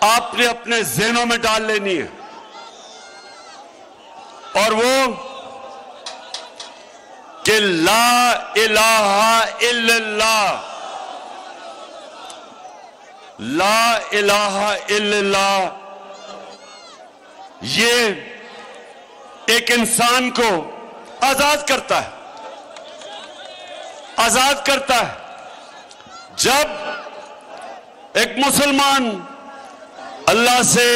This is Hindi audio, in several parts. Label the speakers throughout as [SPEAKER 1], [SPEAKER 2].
[SPEAKER 1] आपने अपने ज़हनों में डाल लेनी है, और वो कि ला इलाहा इल्लल्लाह, ला इलाहा इल्लल्लाह ये एक इंसान को आजाद करता है, आजाद करता है। जब एक मुसलमान अल्लाह से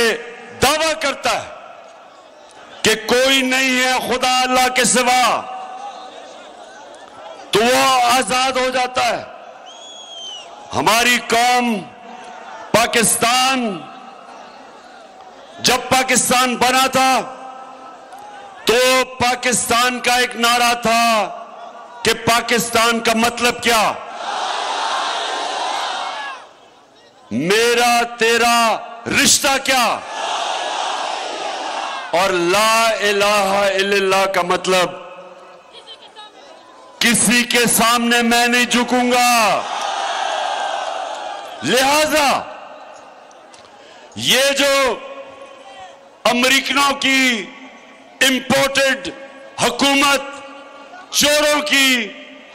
[SPEAKER 1] दावा करता है कि कोई नहीं है खुदा अल्लाह के सिवा, तो वो आजाद हो जाता है। हमारी कौम पाकिस्तान, जब पाकिस्तान बना था तो पाकिस्तान का एक नारा था कि पाकिस्तान का मतलब क्या, मेरा तेरा रिश्ता क्या, और ला इलाहा इल्लल्लाह का मतलब किसी के सामने मैं नहीं झुकूंगा। लिहाजा ये जो अमेरिकनों की इंपोर्टेड हुकूमत चोरों की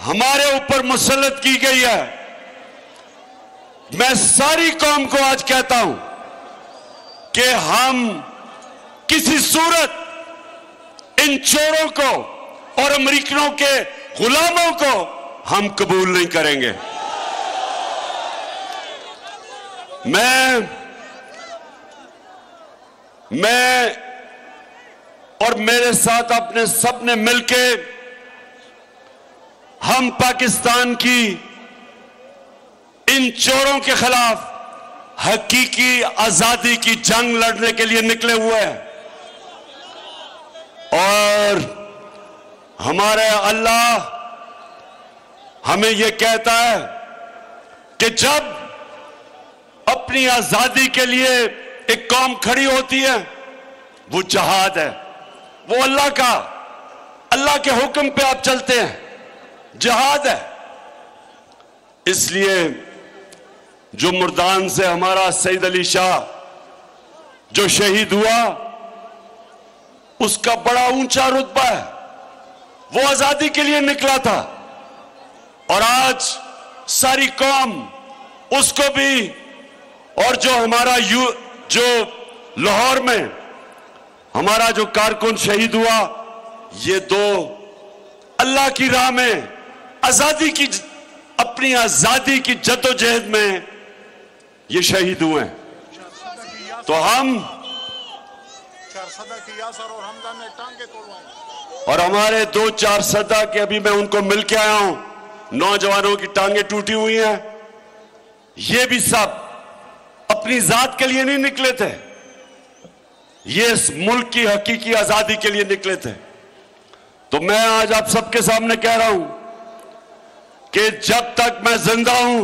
[SPEAKER 1] हमारे ऊपर मुसल्लत की गई है, मैं सारी कौम को आज कहता हूं कि हम किसी सूरत इन चोरों को और अमेरिकनों के गुलामों को हम कबूल नहीं करेंगे। मैं और मेरे साथ अपने सबने मिलके हम पाकिस्तान की इन चोरों के खिलाफ हकीकी आजादी की जंग लड़ने के लिए निकले हुए हैं। और हमारे अल्लाह हमें यह कहता है कि जब अपनी आजादी के लिए एक कौम खड़ी होती है, वो जहाद है, वो अल्लाह के हुक्म पे आप चलते हैं, जहाद है। इसलिए जो मुर्दान से हमारा सईद अली शाह जो शहीद हुआ, उसका बड़ा ऊंचा रुतबा है, वो आजादी के लिए निकला था, और आज सारी कौम उसको भी, और जो हमारा जो लाहौर में हमारा जो कारकुन शहीद हुआ, ये दो अल्लाह की राह में आजादी की, अपनी आजादी की जद्दोजहद में ये शहीद हुए हैं। तो हम और हमारे 2-4 सदा के, अभी मैं उनको मिल के आया हूं, नौजवानों की टांगे टूटी हुई हैं, ये भी सब अपनी जात के लिए नहीं निकले थे, ये इस मुल्क की हकीकी आजादी के लिए निकले थे। तो मैं आज आप सबके सामने कह रहा हूं कि जब तक मैं जिंदा हूं,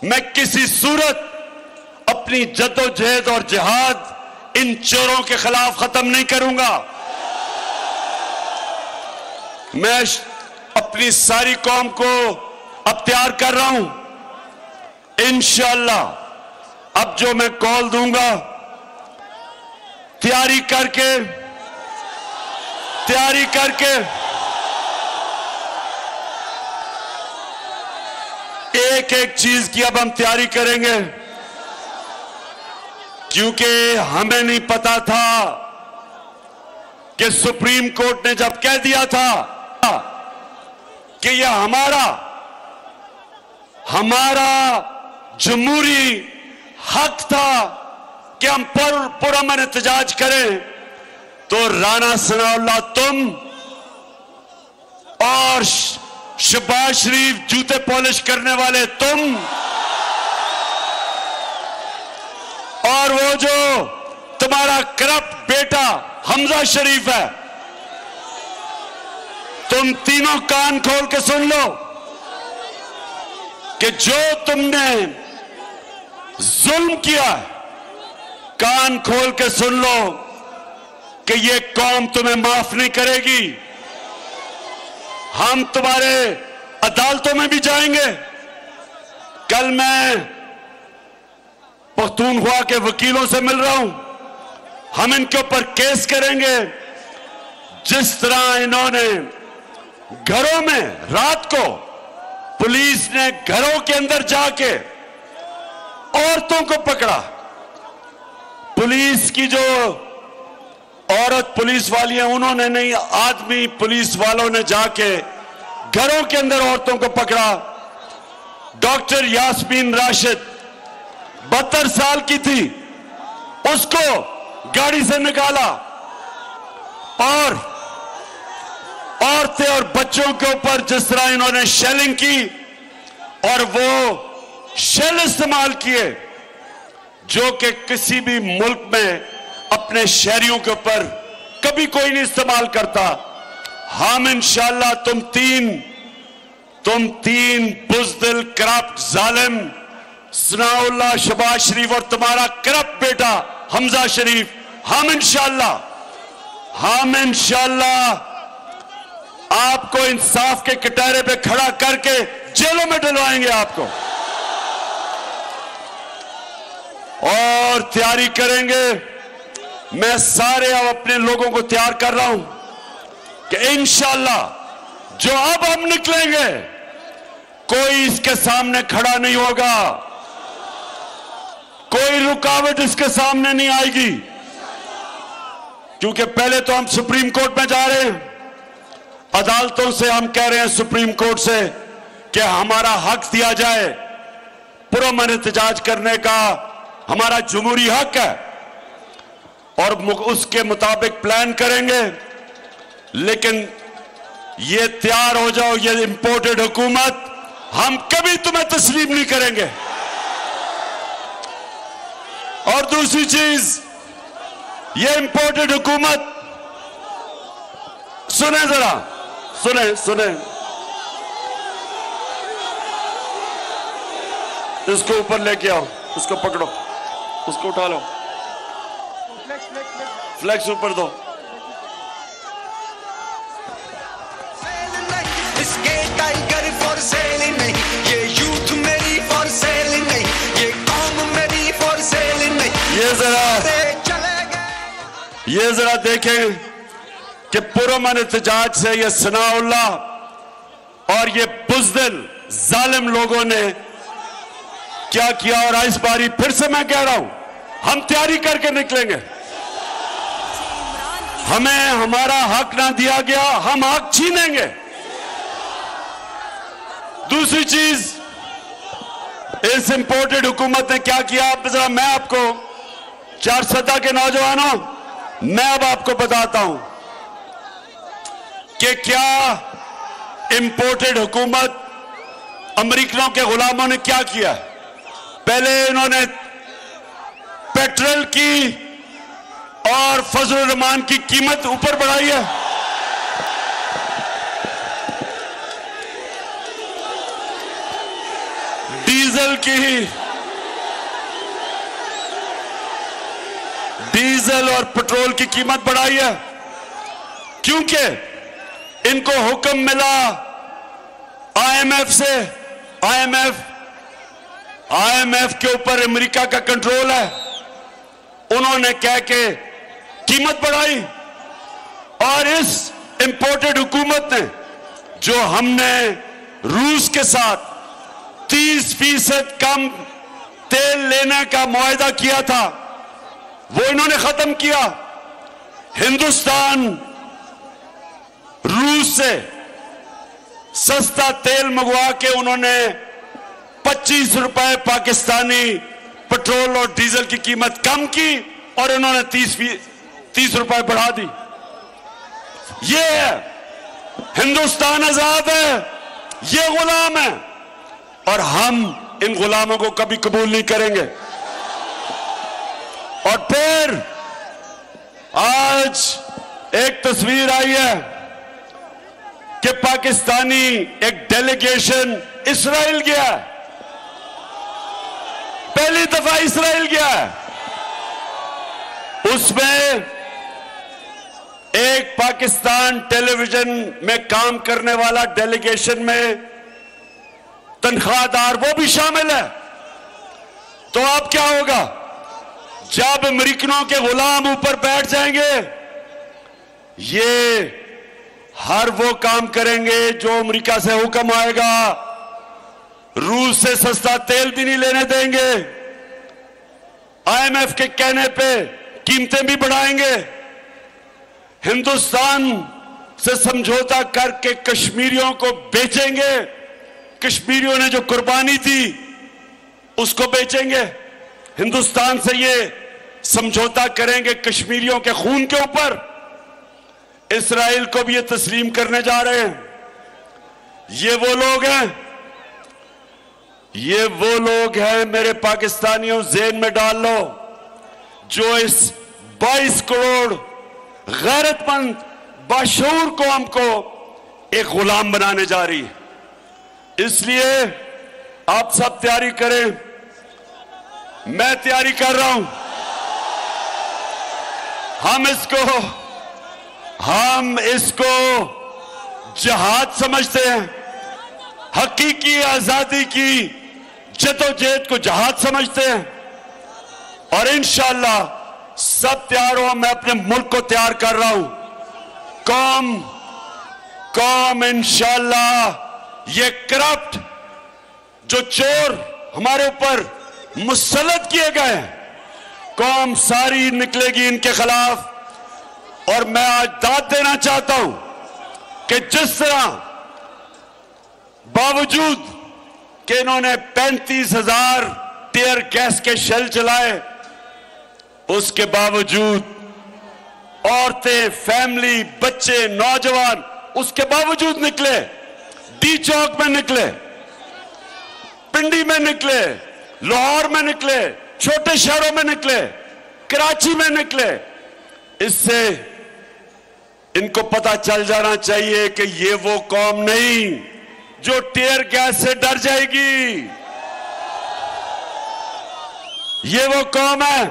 [SPEAKER 1] मैं किसी सूरत अपनी जद्दोजहद और जिहाद इन चोरों के खिलाफ खत्म नहीं करूंगा। मैं अपनी सारी कौम को अब तैयार कर रहा हूं, इंशाअल्लाह अब जो मैं कॉल दूंगा, तैयारी करके एक एक चीज की अब हम तैयारी करेंगे, क्योंकि हमें नहीं पता था कि सुप्रीम कोर्ट ने जब कह दिया था कि यह हमारा जमहूरी हक था कि हम पुरअमन एहतजाज करें, तो राना सनाउल्लाह तुम और शहबाज शरीफ जूते पॉलिश करने वाले तुम, और वो जो तुम्हारा करप्ट बेटा हमजा शरीफ है, तुम तीनों कान खोल के सुन लो कि जो तुमने जुल्म किया, कान खोल के सुन लो कि ये कौम तुम्हें माफ नहीं करेगी। हम तुम्हारे अदालतों में भी जाएंगे। कल मैं पख्तूनख्वा के वकीलों से मिल रहा हूं। हम इनके ऊपर केस करेंगे। जिस तरह इन्होंने घरों में रात को पुलिस ने घरों के अंदर जाके औरतों को पकड़ा, पुलिस की जो औरत पुलिस वाली है उन्होंने नहीं, आदमी पुलिस वालों ने जाके घरों के अंदर औरतों को पकड़ा। डॉक्टर यास्मीन राशिद 72 साल की थी, उसको गाड़ी से निकाला और औरतें और बच्चों के ऊपर जिस तरह इन्होंने शेलिंग की और वो शेल इस्तेमाल किए जो कि किसी भी मुल्क में अपने शहरियों के ऊपर कभी कोई नहीं इस्तेमाल करता। हम इंशाअल्लाह तुम तीन बुज़दिल करप्ट जालिम सनाउल्लाह शहबाज शरीफ और तुम्हारा करप्ट बेटा हमजा शरीफ, हम इंशाअल्लाह आपको इंसाफ के कटहरे पे खड़ा करके जेलों में डलवाएंगे आपको, और तैयारी करेंगे। मैं सारे अब अपने लोगों को तैयार कर रहा हूं कि इंशाअल्लाह जो अब हम निकलेंगे कोई इसके सामने खड़ा नहीं होगा, कोई रुकावट इसके सामने नहीं आएगी, क्योंकि पहले तो हम सुप्रीम कोर्ट में जा रहे हैं, अदालतों से हम कह रहे हैं सुप्रीम कोर्ट से कि हमारा हक दिया जाए, पुरअमन एहतजाज करने का हमारा जमहूरी हक है और उसके मुताबिक प्लान करेंगे। लेकिन ये तैयार हो जाओ, ये इंपोर्टेड हुकूमत हम कभी तुम्हें तस्लीम नहीं करेंगे। और दूसरी चीज, ये इंपोर्टेड हुकूमत, सुने जरा, सुने इसको ऊपर लेके आओ, इसको पकड़ो, उसको उठा लो, फ्लेक्स ऊपर दो।
[SPEAKER 2] इसके टाइगर फॉर सेल नहीं, ये यूथ मेरी फॉर सेल नहीं, ये कौम मेरी फॉर सेल नहीं।
[SPEAKER 1] ये जरा देखें कि पुरअमन एहतजाज से ये सनाउल्लाह और ये बुज़दिल जालिम लोगों ने क्या किया। और इस बारी फिर से मैं कह रहा हूं, हम तैयारी करके निकलेंगे। हमें हमारा हक ना दिया गया, हम हक छीनेंगे। दूसरी चीज, इस इंपोर्टेड हुकूमत ने क्या किया, अब जरा मैं आपको, चारसदा के नौजवानों, मैं अब आपको बताता हूं कि क्या इंपोर्टेड हुकूमत अमेरिकनों के गुलामों ने क्या किया। पहले इन्होंने पेट्रोल की और फजल रहमान की कीमत ऊपर बढ़ाई है, डीजल और पेट्रोल की कीमत बढ़ाई है, क्योंकि इनको हुक्म मिला आईएमएफ से। आईएमएफ के ऊपर अमेरिका का कंट्रोल है, उन्होंने कह के कीमत बढ़ाई। और इस इंपोर्टेड हुकूमत ने, जो हमने रूस के साथ 30% कम तेल लेने का मुआहदा किया था, वो इन्होंने खत्म किया। हिंदुस्तान रूस से सस्ता तेल मंगवा के उन्होंने 25 रुपए पाकिस्तानी पेट्रोल और डीजल की कीमत कम की और इन्होंने 30 रुपए बढ़ा दी। ये है हिंदुस्तान आजाद है, ये गुलाम है, और हम इन गुलामों को कभी कबूल नहीं करेंगे। और फिर आज एक तस्वीर आई है कि पाकिस्तानी एक डेलीगेशन इस्राइल गया है, पहली दफा इस्राइल गया है। उसमें एक पाकिस्तान टेलीविजन में काम करने वाला डेलीगेशन में तनख्वाहदार वो भी शामिल है। तो अब क्या होगा? जब अमेरिकनों के गुलाम ऊपर बैठ जाएंगे, ये हर वो काम करेंगे जो अमेरिका से हुक्म आएगा। रूस से सस्ता तेल भी नहीं लेने देंगे। IMF के कहने पे कीमतें भी बढ़ाएंगे। हिंदुस्तान से समझौता करके कश्मीरियों को बेचेंगे। कश्मीरियों ने जो कुर्बानी दी उसको बेचेंगे। हिंदुस्तान से ये समझौता करेंगे कश्मीरियों के खून के ऊपर। इस्राइल को भी ये तस्लीम करने जा रहे हैं। ये वो लोग हैं, ये वो लोग हैं, मेरे पाकिस्तानियों ज़हन में डाल लो, जो इस 22 करोड़ गैरतमंद बाशऊर कौम को एक गुलाम बनाने जा रही है। इसलिए आप सब तैयारी करें, मैं तैयारी कर रहा हूं। हम इसको जहाद समझते हैं। हकीकी आजादी की जदोजहद को जहाद समझते हैं। और इंशाअल्लाह सब तैयार हो, मैं अपने मुल्क को तैयार कर रहा हूं। कौम इंशाअल्लाह ये करप्ट जो चोर हमारे ऊपर मुसल्लत किए गए हैं, कौम सारी निकलेगी इनके खिलाफ। और मैं आज दाद देना चाहता हूं कि जिस तरह बावजूद कि इन्होंने 35,000 टीयर गैस के शेल चलाए, उसके बावजूद औरतें, फैमिली, बच्चे, नौजवान उसके बावजूद निकले। डी चौक में निकले, पिंडी में निकले, लाहौर में निकले, छोटे शहरों में निकले, कराची में निकले। इससे इनको पता चल जाना चाहिए कि ये वो कौम नहीं जो टीयर गैस से डर जाएगी। ये वो कौम है,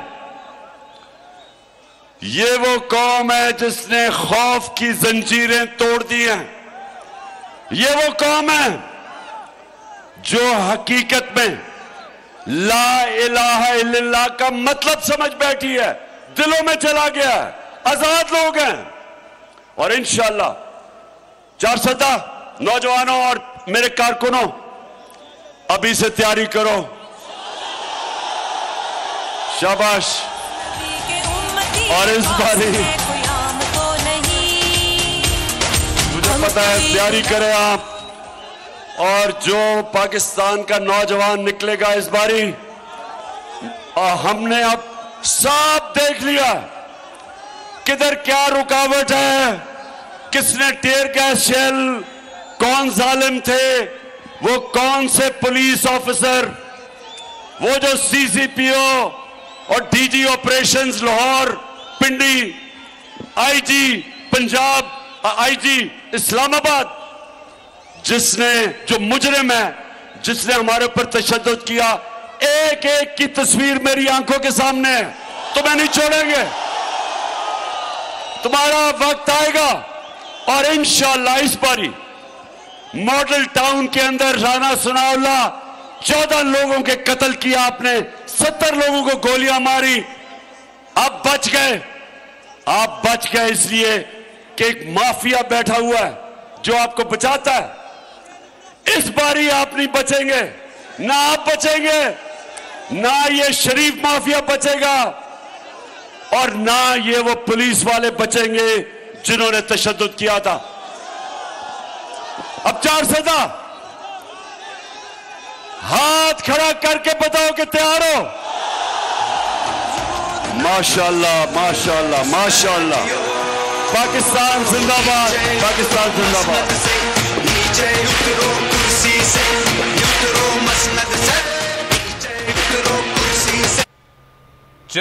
[SPEAKER 1] ये वो कौम है जिसने खौफ की जंजीरें तोड़ दी हैं। ये वो कौम है जो हकीकत में ला इलाहा इल्लल्लाह का मतलब समझ बैठी है, दिलों में चला गया है, आजाद लोग हैं। और इंशाअल्लाह 4 नौजवानों और मेरे कारकुनों, अभी से तैयारी करो। शाबाश। और इस बारी मुझे पता है, तैयारी करें आप। और जो पाकिस्तान का नौजवान निकलेगा इस बारी, हमने अब सब देख लिया किधर क्या रुकावट है, किसने टीयर गैस शेल, कौन जालिम थे, वो कौन से पुलिस ऑफिसर, वो जो CCPO और DG ऑपरेशंस लाहौर, पिंडी, IG पंजाब, IG इस्लामाबाद, जिसने, जो मुजरिम है, जिसने हमारे ऊपर तशद्दुद किया, एक एक की तस्वीर मेरी आंखों के सामने है। तुम्हें नहीं छोड़ेंगे, तुम्हारा वक्त आएगा। और इंशाअल्लाह इस बारी मॉडल टाउन के अंदर राना सनाउल्लाह 14 लोगों के कत्ल किया आपने, 70 लोगों को गोलियां मारी। आप बच गए, आप बच गए इसलिए कि एक माफिया बैठा हुआ है जो आपको बचाता है। इस बारी आप नहीं बचेंगे, ना आप बचेंगे, ना ये शरीफ माफिया बचेगा, और ना ये वो पुलिस वाले बचेंगे जिन्होंने तशद्दुद किया था। अब 4 सदा हाथ खड़ा करके बताओ कि तैयार हो। माशाअल्लाह, माशाअल्लाह, माशाअल्लाह। पाकिस्तान जिंदाबाद, पाकिस्तान जिंदाबाद।